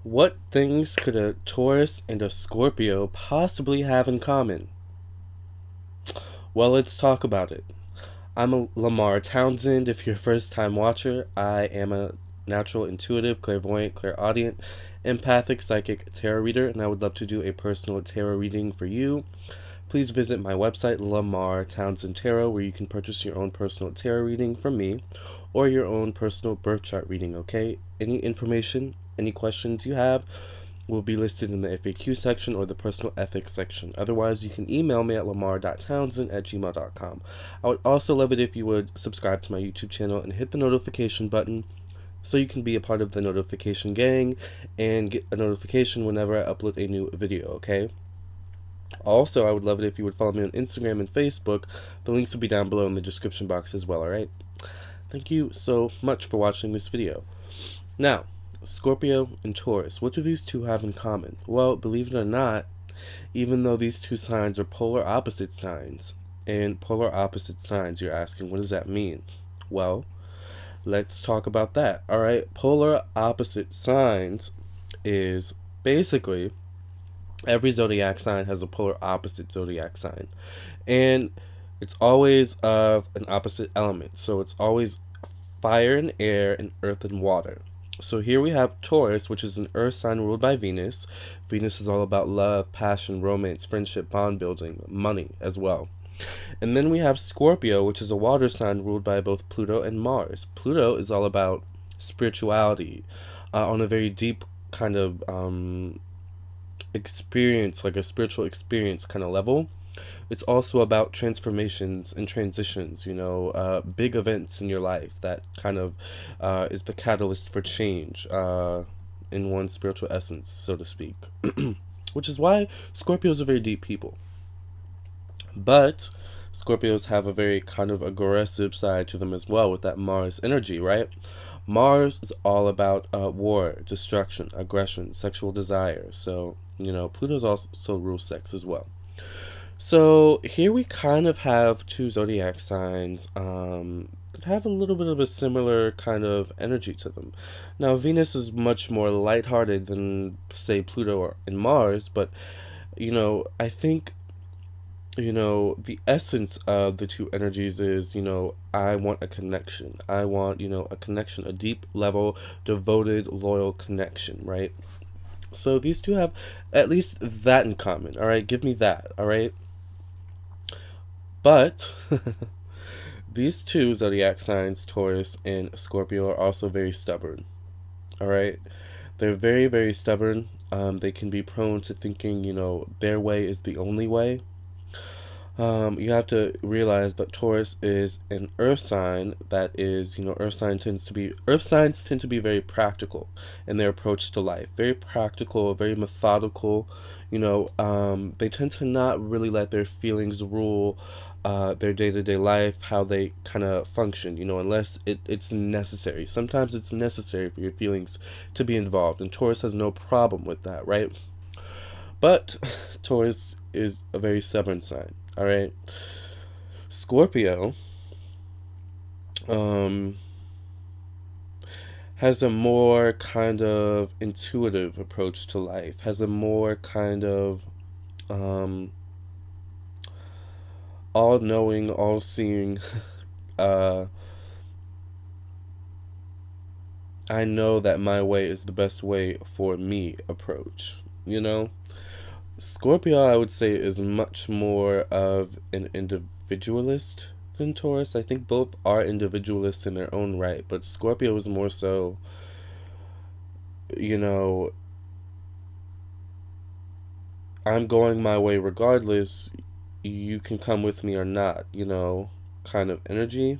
What things could a Taurus and a Scorpio possibly have in common? Well, let's talk about it. I'm a Lamarr Townsend. If you're a first time watcher, I am a natural intuitive, clairvoyant, clairaudient, empathic, psychic tarot reader, and I would love to do a personal tarot reading for you. Please visit my website, Lamarr Townsend Tarot, where you can purchase your own personal tarot reading from me or your own personal birth chart reading, okay? Any information, any questions you have will be listed in the FAQ section or the personal ethics section. Otherwise, you can email me at lamar.townsend@gmail.com. I would also love it if you would subscribe to my YouTube channel and hit the notification button so you can be a part of the notification gang and get a notification whenever I upload a new video, okay? Also, I would love it if you would follow me on Instagram and Facebook. The links will be down below in the description box as well, alright? Thank you so much for watching this video. Now, Scorpio and Taurus, what do these two have in common? Well, believe it or not, even though these two signs are polar opposite signs, and polar opposite signs, you're asking, what does that mean? Well, let's talk about that, alright? Polar opposite signs is basically every zodiac sign has a polar opposite zodiac sign, and it's always of an opposite element, so it's always fire and air and earth and water. So here we have Taurus, which is an earth sign ruled by Venus. Venus is all about love, passion, romance, friendship, bond building, money as well. And then we have Scorpio, which is a water sign ruled by both Pluto and Mars. Pluto is all about spirituality on a very deep kind of experience, like a spiritual experience kind of level. It's also about transformations and transitions, big events in your life that kind of is the catalyst for change in one spiritual essence, so to speak. Which is why Scorpios are very deep people. But Scorpios have a very kind of aggressive side to them as well with that Mars energy, right? Mars is all about war, destruction, aggression, sexual desire. So, Pluto's also rules sex as well. So here we kind of have two zodiac signs that have a little bit of a similar kind of energy to them. Now, Venus is much more lighthearted than, say, Pluto and Mars, but, I think, the essence of the two energies is, I want a connection. I want, a connection, a deep level, devoted, loyal connection, right? So these two have at least that in common, all right? Give me that, all right? But these two zodiac signs, Taurus and Scorpio, are also very stubborn. All right, they're very, very stubborn. They can be prone to thinking, their way is the only way. You have to realize that Taurus is an earth sign that is, earth signs tend to be very practical in their approach to life. Very practical, very methodical. They tend to not really let their feelings rule their day-to-day life, how they kind of function, unless it's necessary. Sometimes it's necessary for your feelings to be involved, and Taurus has no problem with that, right? But Taurus is a very stubborn sign, all right? Scorpio has a more kind of intuitive approach to life, has a more kind of all-knowing, all-seeing, I know that my way is the best way for me approach, Scorpio, I would say, is much more of an individualist than Taurus. I think both are individualists in their own right, but Scorpio is more so, I'm going my way regardless, you can come with me or not, kind of energy.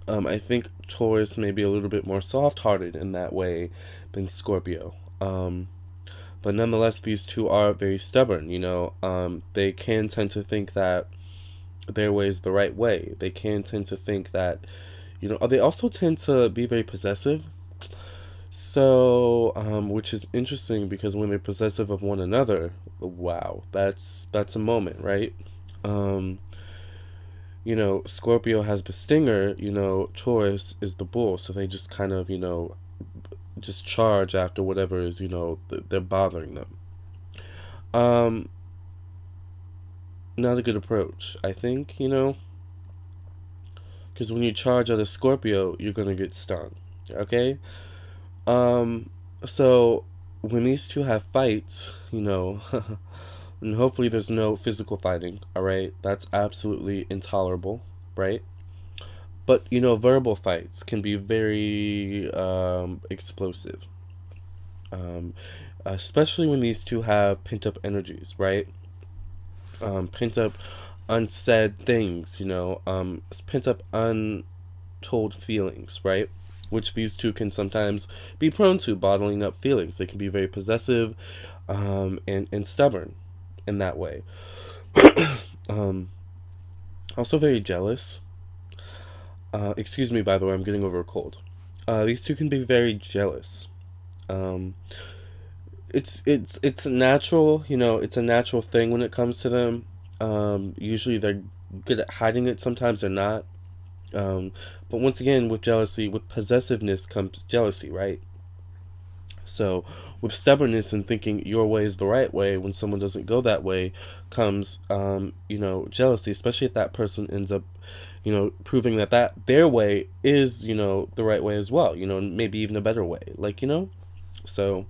I think Taurus may be a little bit more soft-hearted in that way than Scorpio. But nonetheless, these two are very stubborn, they can tend to think that their way is the right way. They can tend to think that, they also tend to be very possessive. So, which is interesting because when they're possessive of one another, wow, that's a moment, right? Scorpio has the stinger, Taurus is the bull, so they just kind of, just charge after whatever is, they're bothering them. Um, Not a good approach, I think, because when you charge at a Scorpio, you're gonna get stung. Okay? Um, so when these two have fights, and hopefully there's no physical fighting, alright? That's absolutely intolerable, right? But, verbal fights can be very explosive. Um, Especially when these two have pent up energies, right? Pent up unsaid things, pent up untold feelings, right? Which these two can sometimes be prone to bottling up feelings. They can be very possessive and stubborn in that way. um, Also, very jealous. Excuse me, by the way, I'm getting over a cold. These two can be very jealous. Um, it's natural, it's a natural thing when it comes to them. Usually they're good at hiding it. Sometimes they're not. But once again, with jealousy, with possessiveness comes jealousy, right? So, with stubbornness and thinking your way is the right way when someone doesn't go that way, comes, jealousy. Especially if that person ends up, proving that their way is, the right way as well. Maybe even a better way. So.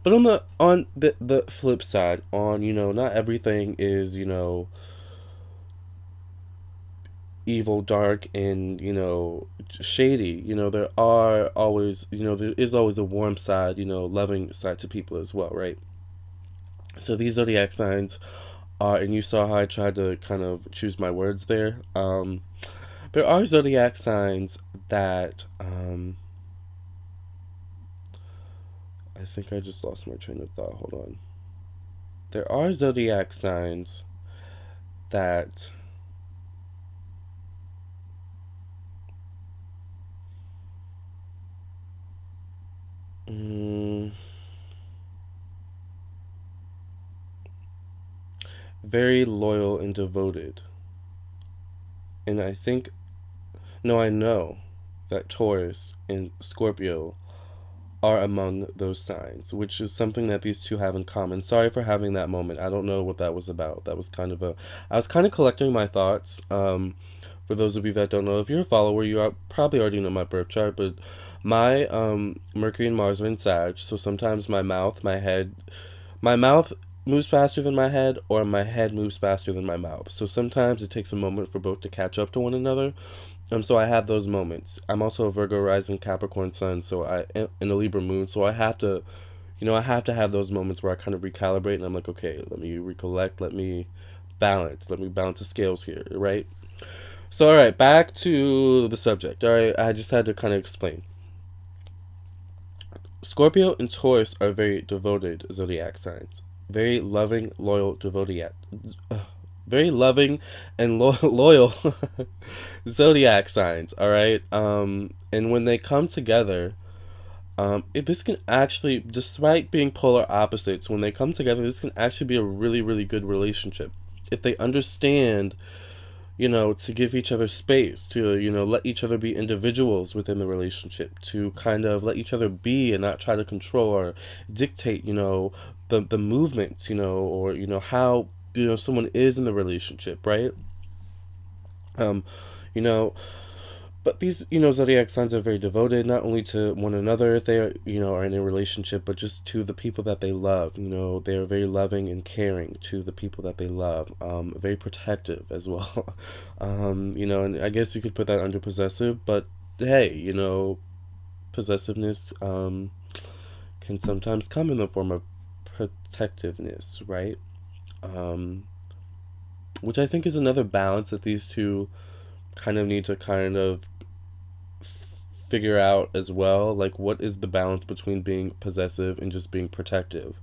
But on the flip side, not everything is evil, dark, and shady. There are always there is always a warm side, loving side to people as well, right? So these zodiac signs are, and you saw how I tried to kind of choose my words there. There are zodiac signs that I think I just lost my train of thought. Hold on. There are zodiac signs that mm, very loyal and devoted. And I think, no, I know that Taurus and Scorpio are among those signs, which is something that these two have in common. Sorry for having that moment. I don't know what that was about. That was kind of I was kind of collecting my thoughts. For those of you that don't know, if you're a follower, you are probably already know my birth chart, but my Mercury and Mars are in Sag, so sometimes my mouth moves faster than my head, or my head moves faster than my mouth. So sometimes it takes a moment for both to catch up to one another. So I have those moments. I'm also a Virgo rising Capricorn sun, so I in a Libra moon, so I have to, I have to have those moments where I kind of recalibrate, and I'm like, okay, let me recollect, let me balance the scales here, right? So all right, back to the subject. All right, I just had to kind of explain. Scorpio and Taurus are very devoted zodiac signs. Very loving, loyal, devoted, very loving and loyal zodiac signs. All right, and when they come together, this can actually, despite being polar opposites, when they come together, this can actually be a really, really good relationship if they understand, to give each other space, to, let each other be individuals within the relationship, to kind of let each other be and not try to control or dictate, the movements, or, how, someone is in the relationship, right? Um, you know, but these, zodiac signs are very devoted not only to one another if they are, are in a relationship, but just to the people that they love. They are very loving and caring to the people that they love. Very protective as well. And I guess you could put that under possessive, but hey, possessiveness can sometimes come in the form of protectiveness, right? Um, which I think is another balance that these two kind of need to kind of figure out as well, like what is the balance between being possessive and just being protective,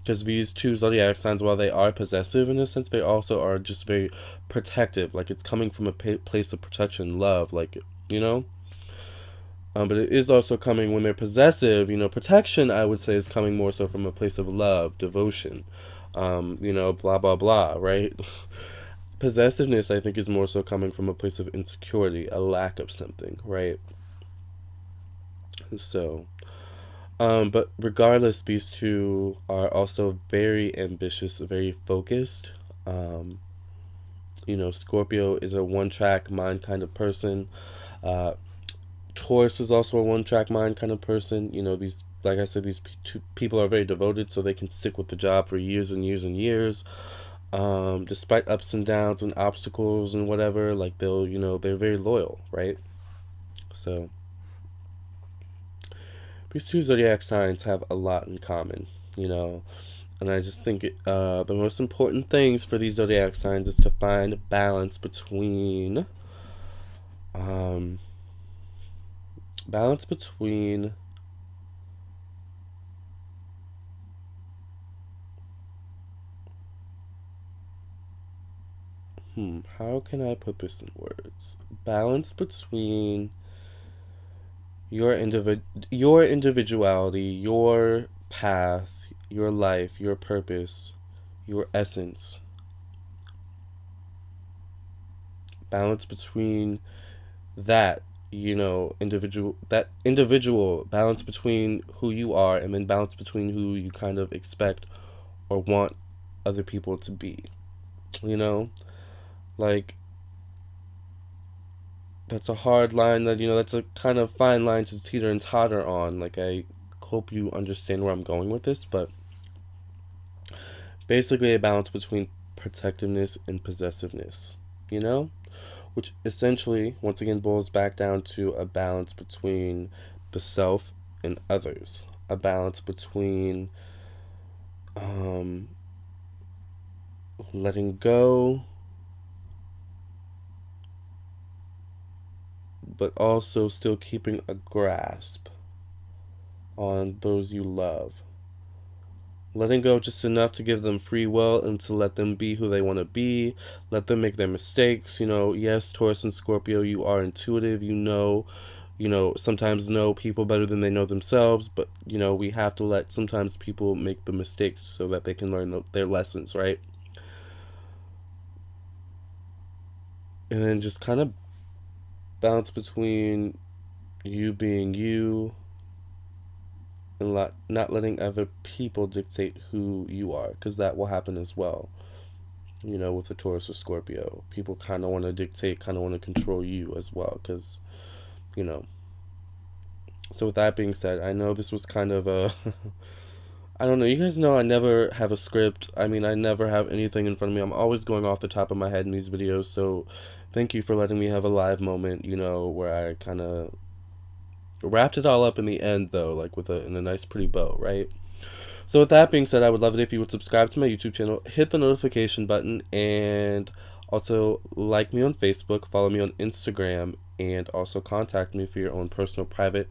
because these two zodiac signs, while they are possessive in a sense, they also are just very protective, like it's coming from a place of protection, love, like, you know but it is also coming when they're possessive, protection, I would say, is coming more so from a place of love, devotion, blah blah blah, right? Possessiveness, I think, is more so coming from a place of insecurity, a lack of something, right? So, But regardless, these two are also very ambitious, very focused. Um, Scorpio is a one track mind kind of person. Uh, Taurus is also a one track mind kind of person. These, like I said, these two people are very devoted, so they can stick with the job for years and years and years. Despite ups and downs and obstacles and whatever, like they're very loyal, right? So these two zodiac signs have a lot in common, you know. And I just think the most important things for these zodiac signs is to find balance between um, balance between how can I put this in words? Balance between your individuality, your path, your life, your purpose, your essence. Balance between that individual balance between who you are, and then balance between who you kind of expect or want other people to be, you know like that's a hard line, that's a kind of fine line to teeter and totter on. Like, I hope you understand where I'm going with this, but basically a balance between protectiveness and possessiveness, you know which essentially, once again, boils back down to a balance between the self and others, a balance between um, letting go, but also still keeping a grasp on those you love. Letting go just enough to give them free will and to let them be who they want to be. Let them make their mistakes. Yes, Taurus and Scorpio, you are intuitive. Sometimes know people better than they know themselves, but, we have to let sometimes people make the mistakes so that they can learn their lessons, right? And then just kind of balance between you being you and not letting other people dictate who you are, because that will happen as well. With the Taurus or Scorpio, people kind of want to dictate, kind of want to control you as well, because, you know. So with that being said, I know this was kind of a I don't know. You guys know I never have a script. I mean, I never have anything in front of me. I'm always going off the top of my head in these videos. So thank you for letting me have a live moment, where I kind of wrapped it all up in the end, though, like in a nice, pretty bow, right? So with that being said, I would love it if you would subscribe to my YouTube channel, hit the notification button, and also like me on Facebook, follow me on Instagram, and also contact me for your own personal, private,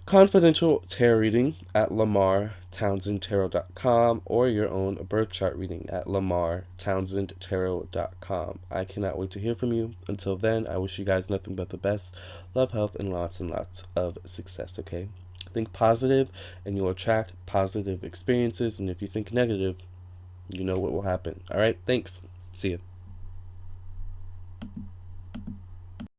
confidential tarot reading at Lamarr, TownsendTarot.com, or your own birth chart reading at Lamarr, TownsendTarot.com. I cannot wait to hear from you. Until then, I wish you guys nothing but the best. Love, health, and lots of success, okay? Think positive, and you'll attract positive experiences. And if you think negative, you know what will happen. All right, thanks. See ya.